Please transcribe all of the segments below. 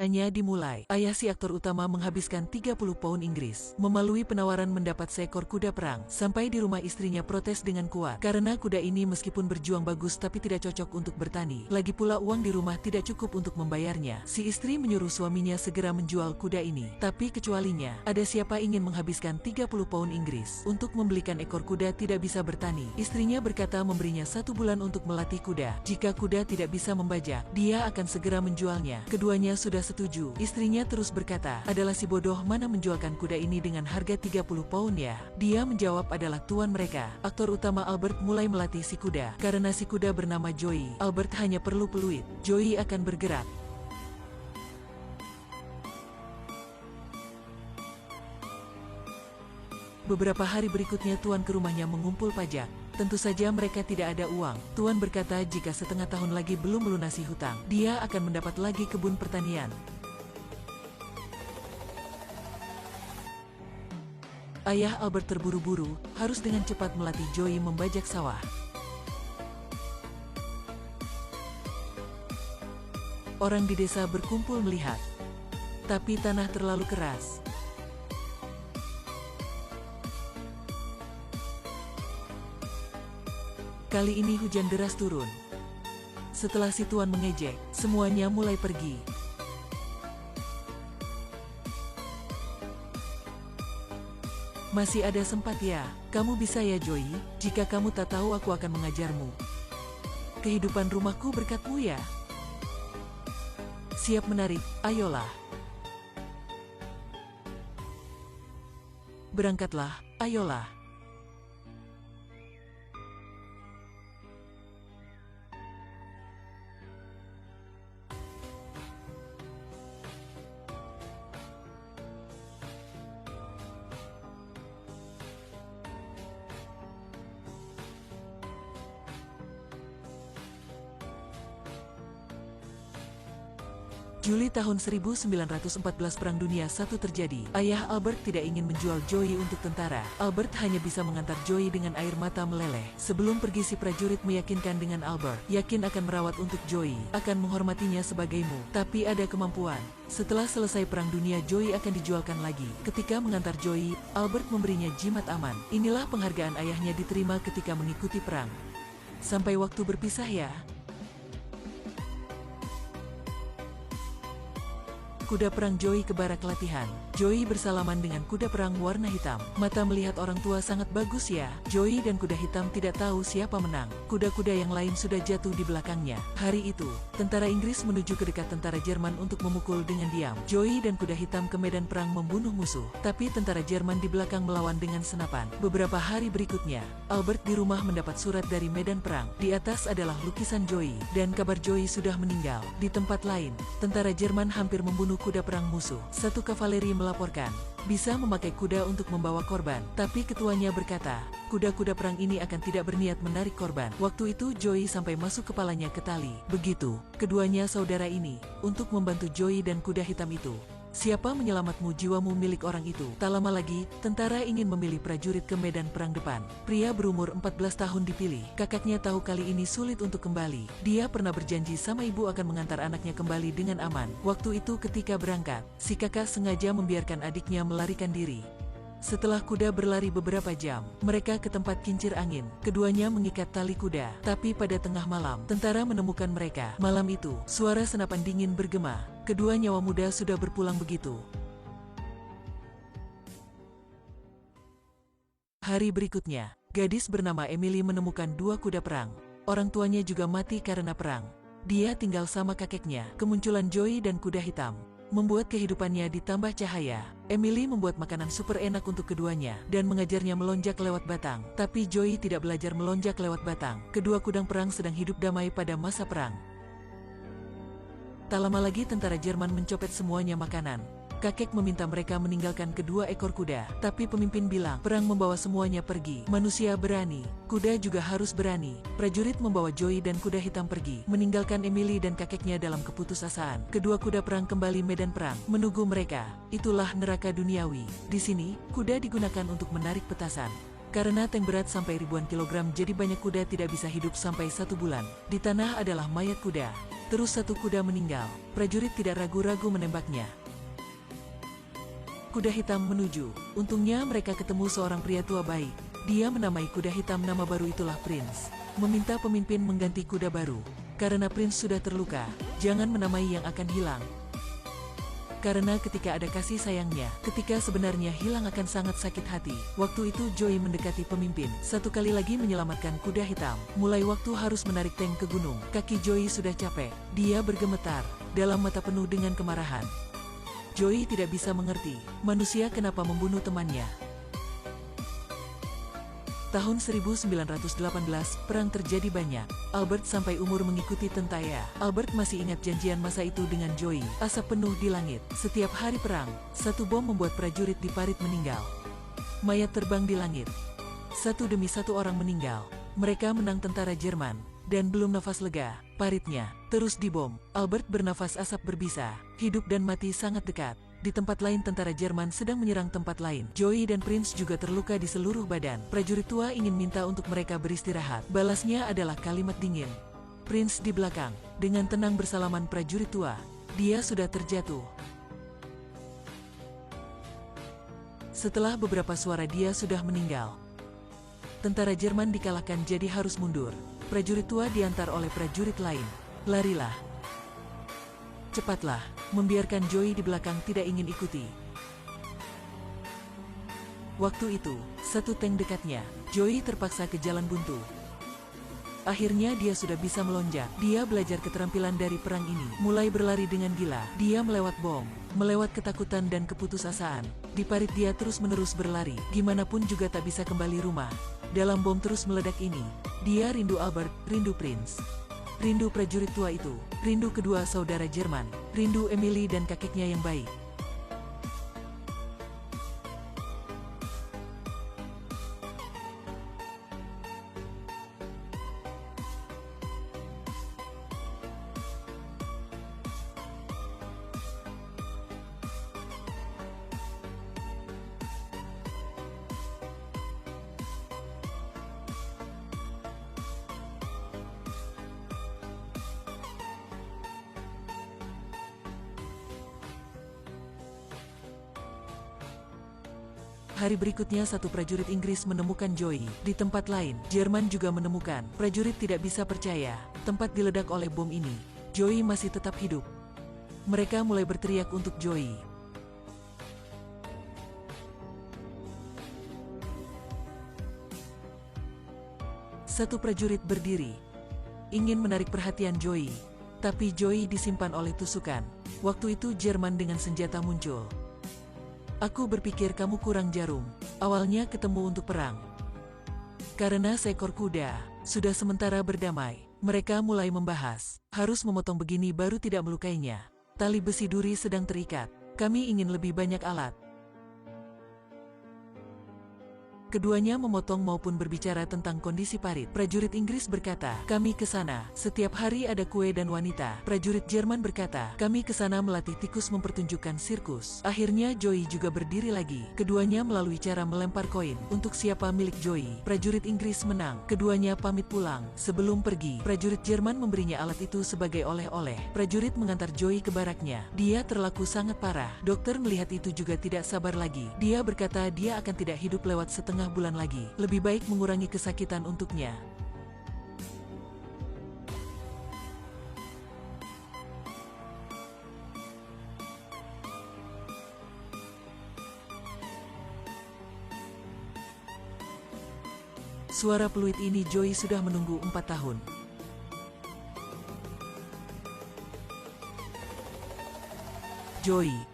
Hanya dimulai, ayah si aktor utama menghabiskan 30 pound Inggris. Melalui penawaran mendapat seekor kuda perang. Sampai di rumah istrinya protes dengan kuat. Karena kuda ini meskipun berjuang bagus tapi tidak cocok untuk bertani. Lagi pula uang di rumah tidak cukup untuk membayarnya. Si istri menyuruh suaminya segera menjual kuda ini. Tapi kecualinya, ada siapa ingin menghabiskan 30 pound Inggris untuk membelikan ekor kuda tidak bisa bertani. Istrinya berkata memberinya 1 bulan untuk melatih kuda. Jika kuda tidak bisa membajak, dia akan segera menjualnya. Keduanya sudah setuju. Istrinya terus berkata, adalah si bodoh mana menjualkan kuda ini dengan harga 30 pound ya? Dia menjawab adalah tuan mereka. Aktor utama Albert mulai melatih si kuda. Karena si kuda bernama Joey, Albert hanya perlu peluit. Joey akan bergerak. Beberapa hari berikutnya tuan ke rumahnya mengumpul pajak. Tentu saja mereka tidak ada uang. Tuan berkata jika setengah tahun lagi belum melunasi hutang, dia akan mendapat lagi kebun pertanian. Ayah Albert terburu-buru, harus dengan cepat melatih Joey membajak sawah. Orang di desa berkumpul melihat. Tapi tanah terlalu keras. Kali ini hujan deras turun. Setelah si tuan mengejek, semuanya mulai pergi. Masih ada sempat ya, kamu bisa ya Joey, jika kamu tak tahu aku akan mengajarmu. Kehidupan rumahku berkatmu ya. Siap menarik, ayolah. Berangkatlah, ayolah. Juli tahun 1914 Perang Dunia I terjadi. Ayah Albert tidak ingin menjual Joey untuk tentara. Albert hanya bisa mengantar Joey dengan air mata meleleh. Sebelum pergi si prajurit meyakinkan dengan Albert, yakin akan merawat untuk Joey, akan menghormatinya sebagaimu, tapi ada kemampuan. Setelah selesai Perang Dunia, Joey akan dijualkan lagi. Ketika mengantar Joey, Albert memberinya jimat aman. Inilah penghargaan ayahnya diterima ketika mengikuti perang. Sampai waktu berpisah ya. Kuda perang Joey ke barak latihan. Joey bersalaman dengan kuda perang warna hitam. Mata melihat orang tua sangat bagus ya. Joey dan kuda hitam tidak tahu siapa menang. Kuda-kuda yang lain sudah jatuh di belakangnya. Hari itu, tentara Inggris menuju ke dekat tentara Jerman untuk memukul dengan diam. Joey dan kuda hitam ke medan perang membunuh musuh. Tapi tentara Jerman di belakang melawan dengan senapan. Beberapa hari berikutnya, Albert di rumah mendapat surat dari medan perang. Di atas adalah lukisan Joey, dan kabar Joey sudah meninggal. Di tempat lain, tentara Jerman hampir membunuh kuda perang musuh. Satu kavaleri melaporkan, bisa memakai kuda untuk membawa korban. Tapi ketuanya berkata, kuda-kuda perang ini akan tidak berniat menarik korban. Waktu itu Joey sampai masuk kepalanya ke tali. Begitu, keduanya saudara ini, untuk membantu Joey dan kuda hitam itu. Siapa menyelamatmu jiwamu milik orang itu. Tak lama lagi, tentara ingin memilih prajurit ke medan perang depan. Pria berumur 14 tahun dipilih. Kakaknya tahu kali ini sulit untuk kembali. Dia pernah berjanji sama ibu akan mengantar anaknya kembali dengan aman. Waktu itu ketika berangkat, si kakak sengaja membiarkan adiknya melarikan diri. Setelah kuda berlari beberapa jam, mereka ke tempat kincir angin. Keduanya mengikat tali kuda. Tapi pada tengah malam, tentara menemukan mereka. Malam itu, suara senapan dingin bergema. Kedua nyawa muda sudah berpulang begitu. Hari berikutnya, gadis bernama Emily menemukan 2 kuda perang. Orang tuanya juga mati karena perang. Dia tinggal sama kakeknya. Kemunculan Joey dan kuda hitam membuat kehidupannya ditambah cahaya. Emily membuat makanan super enak untuk keduanya, dan mengajarnya melonjak lewat batang. Tapi Joey tidak belajar melonjak lewat batang. Kedua kudang perang sedang hidup damai pada masa perang. Tak lama lagi tentara Jerman mencopet semuanya makanan. Kakek meminta mereka meninggalkan kedua ekor kuda, tapi pemimpin bilang, perang membawa semuanya pergi. Manusia berani, kuda juga harus berani. Prajurit membawa Joey dan kuda hitam pergi, meninggalkan Emily dan kakeknya dalam keputusasaan. Kedua kuda perang kembali medan perang, menunggu mereka. Itulah neraka duniawi. Di sini, kuda digunakan untuk menarik petasan. Karena tank berat sampai ribuan kilogram, jadi banyak kuda tidak bisa hidup sampai 1 bulan. Di tanah adalah mayat kuda. Terus satu kuda meninggal. Prajurit tidak ragu-ragu menembaknya. Kuda hitam menuju. Untungnya mereka ketemu seorang pria tua baik. Dia menamai kuda hitam nama baru itulah Prince. Meminta pemimpin mengganti kuda baru. Karena Prince sudah terluka, jangan menamai yang akan hilang. Karena ketika ada kasih sayangnya, ketika sebenarnya hilang akan sangat sakit hati. Waktu itu Joey mendekati pemimpin, satu kali lagi menyelamatkan kuda hitam. Mulai waktu harus menarik tank ke gunung. Kaki Joey sudah capek, dia bergemetar, dalam mata penuh dengan kemarahan. Joey tidak bisa mengerti, manusia kenapa membunuh temannya. Tahun 1918, perang terjadi banyak. Albert sampai umur mengikuti tentara. Albert masih ingat janjian masa itu dengan Joey. Asap penuh di langit. Setiap hari perang, satu bom membuat prajurit di parit meninggal. Mayat terbang di langit. Satu demi satu orang meninggal. Mereka menang tentara Jerman. Dan belum nafas lega, paritnya terus dibom. Albert bernafas asap berbisa. Hidup dan mati sangat dekat. Di tempat lain tentara Jerman sedang menyerang tempat lain. Joey dan Prince juga terluka di seluruh badan. Prajurit tua ingin minta untuk mereka beristirahat. Balasnya adalah kalimat dingin. Prince di belakang, dengan tenang bersalaman prajurit tua. Dia sudah terjatuh. Setelah beberapa suara dia sudah meninggal. Tentara Jerman dikalahkan jadi harus mundur. Prajurit tua diantar oleh prajurit lain. Larilah. Cepatlah. Membiarkan Joey di belakang tidak ingin ikuti. Waktu itu, satu tank dekatnya. Joey terpaksa ke jalan buntu. Akhirnya dia sudah bisa melonjak. Dia belajar keterampilan dari perang ini. Mulai berlari dengan gila. Dia melewat bom, melewat ketakutan dan keputusasaan. Di parit dia terus-menerus berlari. Gimana pun juga tak bisa kembali rumah. Dalam bom terus meledak ini, dia rindu Albert, rindu Prince. Rindu prajurit tua itu, rindu kedua saudara Jerman, rindu Emily dan kakeknya yang baik. Hari berikutnya satu prajurit Inggris menemukan Joey. Di tempat lain, Jerman juga menemukan. Prajurit tidak bisa percaya, tempat diledak oleh bom ini, Joey masih tetap hidup. Mereka mulai berteriak untuk Joey. Satu prajurit berdiri, ingin menarik perhatian Joey. Tapi Joey disimpan oleh tusukan. Waktu itu Jerman dengan senjata muncul. Aku berpikir kamu kurang jarum. Awalnya ketemu untuk perang. Karena seekor kuda sudah sementara berdamai. Mereka mulai membahas. Harus memotong begini baru tidak melukainya. Tali besi duri sedang terikat. Kami ingin lebih banyak alat. Keduanya memotong maupun berbicara tentang kondisi parit. Prajurit Inggris berkata, kami ke sana. Setiap hari ada kue dan wanita. Prajurit Jerman berkata, kami ke sana melatih tikus mempertunjukkan sirkus. Akhirnya Joey juga berdiri lagi. Keduanya melalui cara melempar koin. Untuk siapa milik Joey. Prajurit Inggris menang. Keduanya pamit pulang. Sebelum pergi, prajurit Jerman memberinya alat itu sebagai oleh-oleh. Prajurit mengantar Joey ke baraknya. Dia terlaku sangat parah. Dokter melihat itu juga tidak sabar lagi. Dia berkata dia akan tidak hidup lewat setengah bulan lagi. Lebih baik mengurangi kesakitan untuknya. Suara peluit ini Joey sudah menunggu 4 tahun. Joey.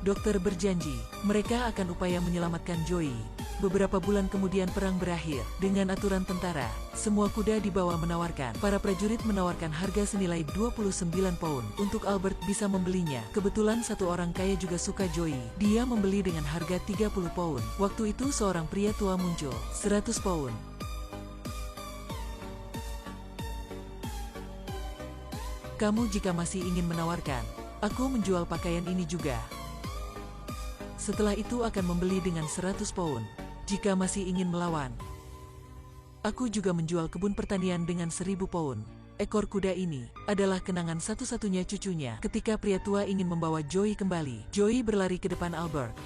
Dokter berjanji, mereka akan upaya menyelamatkan Joey. Beberapa bulan kemudian perang berakhir. Dengan aturan tentara, semua kuda dibawa menawarkan. Para prajurit menawarkan harga senilai 29 pound. Untuk Albert bisa membelinya. Kebetulan satu orang kaya juga suka Joey. Dia membeli dengan harga 30 pound. Waktu itu seorang pria tua muncul. 100 pound. Kamu jika masih ingin menawarkan, aku menjual pakaian ini juga. Setelah itu akan membeli dengan 100 pound. Jika masih ingin melawan, aku juga menjual kebun pertanian dengan 1000 pound. Ekor kuda ini adalah kenangan satu-satunya cucunya ketika pria tua ingin membawa Joey kembali. Joey berlari ke depan Albert.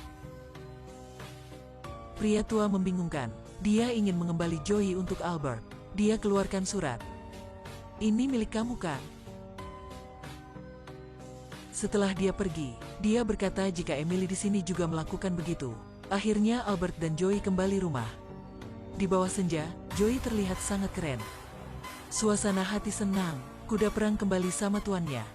Pria tua membingungkan. Dia ingin mengembali Joey untuk Albert. Dia keluarkan surat. Ini milik kamu kan? Setelah dia pergi, dia berkata jika Emily di sini juga melakukan begitu. Akhirnya Albert dan Joey kembali rumah. Di bawah senja, Joey terlihat sangat keren. Suasana hati senang, kuda perang kembali sama tuannya.